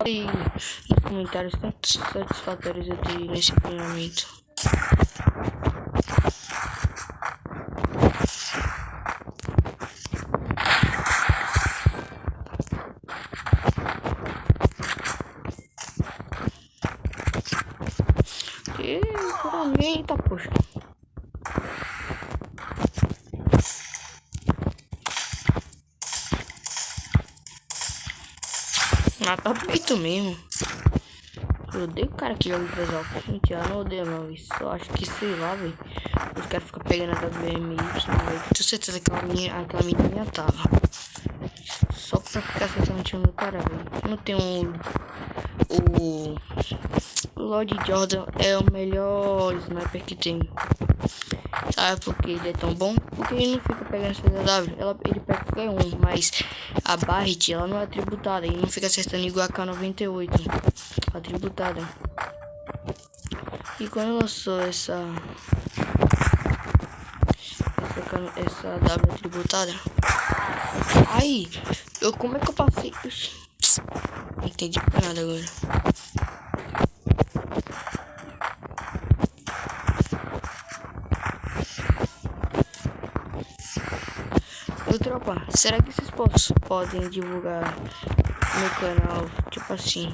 E nos comentários quantos satisfatórios eu dei nesse treinamento. E eita, poxa. Ah, tá feito mesmo. Eu odeio o cara que joga de visual. Mentira, eu não odeio não, isso. Eu acho que sei lá, velho. Os caras ficam pegando a WMY, velho. Tenho certeza que aquela menina tava. Só pra ficar acertando o time do cara, velho. Não tem o Lord Jordan é o melhor sniper que tem. Sabe por que ele é tão bom? Porque ele não fica pegando CW. Ele pega qualquer um, mas a Barret, ela não é tributada. E não fica acertando igual a K98 atributada. E quando lançou essa W atributada, aí como é que eu passei? Não entendi nada agora. Ô tropa, será que vocês podem divulgar no canal, tipo assim?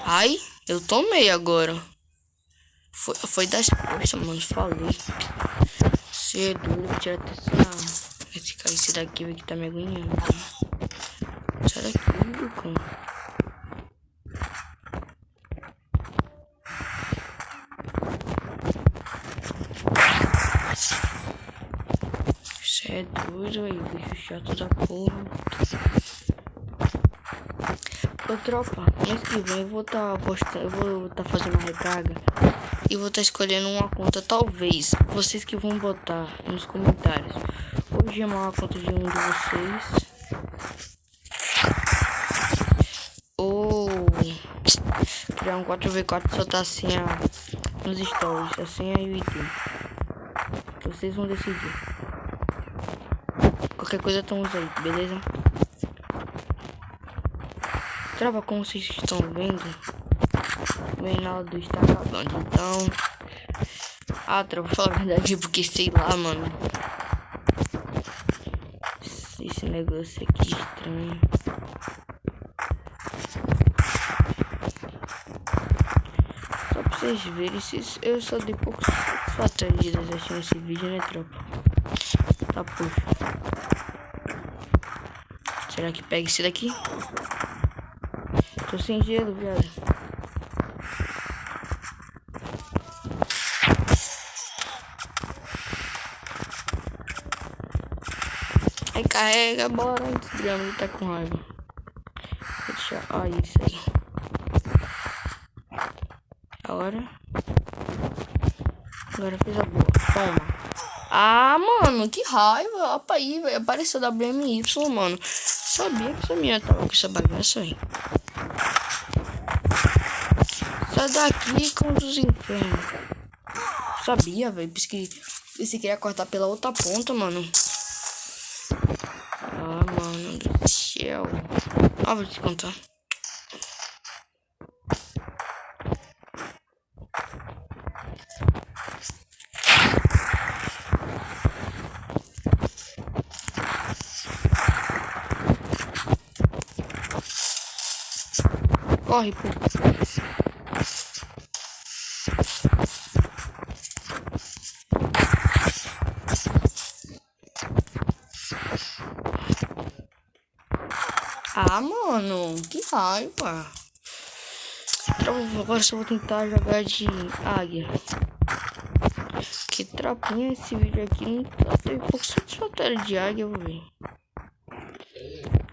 Ai, eu tomei agora. Foi das forças, mano, falei. Você é doido, vou tirar esse daqui que tá me agoniando. Sai daqui, Lucão. Você é doido, velho, bicho chato da porra. Ô tropa, mês que vem eu vou tá postando, eu vou tá fazendo uma recarga e vou tá escolhendo uma conta, talvez vocês que vão botar nos comentários. Hoje é uma conta de um de vocês ou criar um 4v4 e soltar a senha nos stories, a senha e o item. Vocês vão decidir. Qualquer coisa estamos aí, beleza? Tropa, como vocês estão vendo, o Reinaldo está acabando, então... Ah, tropa, vou falar a verdade, porque sei lá, mano. Esse negócio aqui estranho. Só pra vocês verem, eu só dei pouco satisfatório de assistir esse vídeo, né, tropa? Tá, puxa. Será que pega esse daqui? Tô sem gelo, viado. Aí carrega, bora. Desgrama, ele tá com raiva. Deixa, olha isso aí. Agora fez a boa. Toma. Ah, mano, que raiva. Opa aí, velho. Apareceu WMY, mano. Sabia que essa minha tava com essa bagaça, velho. Sai daqui com os infernos. Sabia, velho. Pensei que ia cortar pela outra ponta, mano. Ah, mano do céu. Ah, vou te contar. Corre, pô. Ah, mano, que raiva. Agora só vou tentar jogar de águia. Que tropinha, esse vídeo aqui não tá tendo pouco satisfatório de águia, eu vou ver.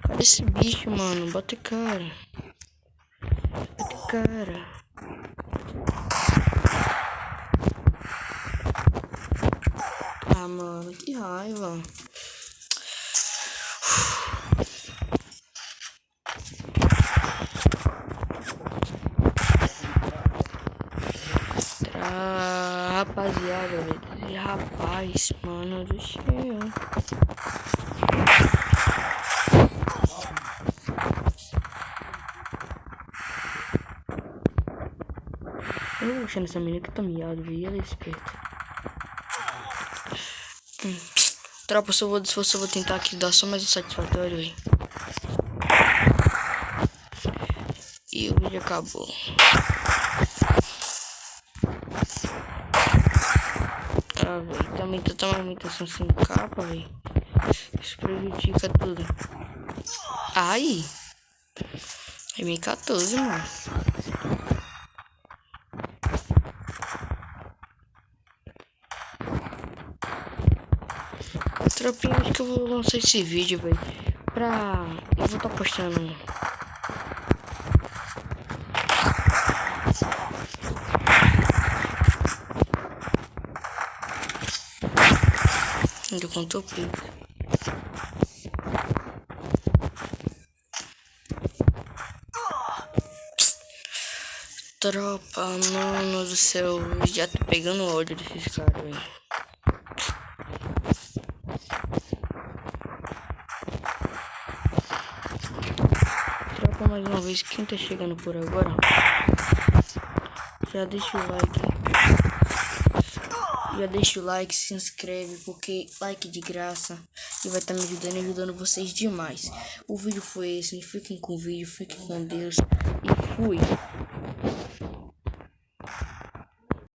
Cadê esse bicho, mano? Bota cara. Bota cara. Ah, mano, que raiva. Rapaziada, velho. Rapaz, mano do céu. Eu vou deixar nessa menina que tá miado, velho. Ela é esperta. Tropa, se eu vou tentar aqui dar só mais um satisfatório, velho. E o vídeo acabou. Ah, velho, também tá uma alimentação sem capa, velho. Isso prejudica tudo. Ai! M14, mano. Tropinha, acho que eu vou lançar esse vídeo, velho. Eu vou estar postando. Ainda contou pico. Tropa, mano do céu. Já tô pegando ódio desses caras, velho. Tropa, mais uma vez, quem tá chegando por agora, já deixa o like. Já deixa o like, se inscreve, porque like de graça. E vai estar me ajudando e ajudando vocês demais. O vídeo foi esse, fiquem com o vídeo, fiquem com Deus. E fui.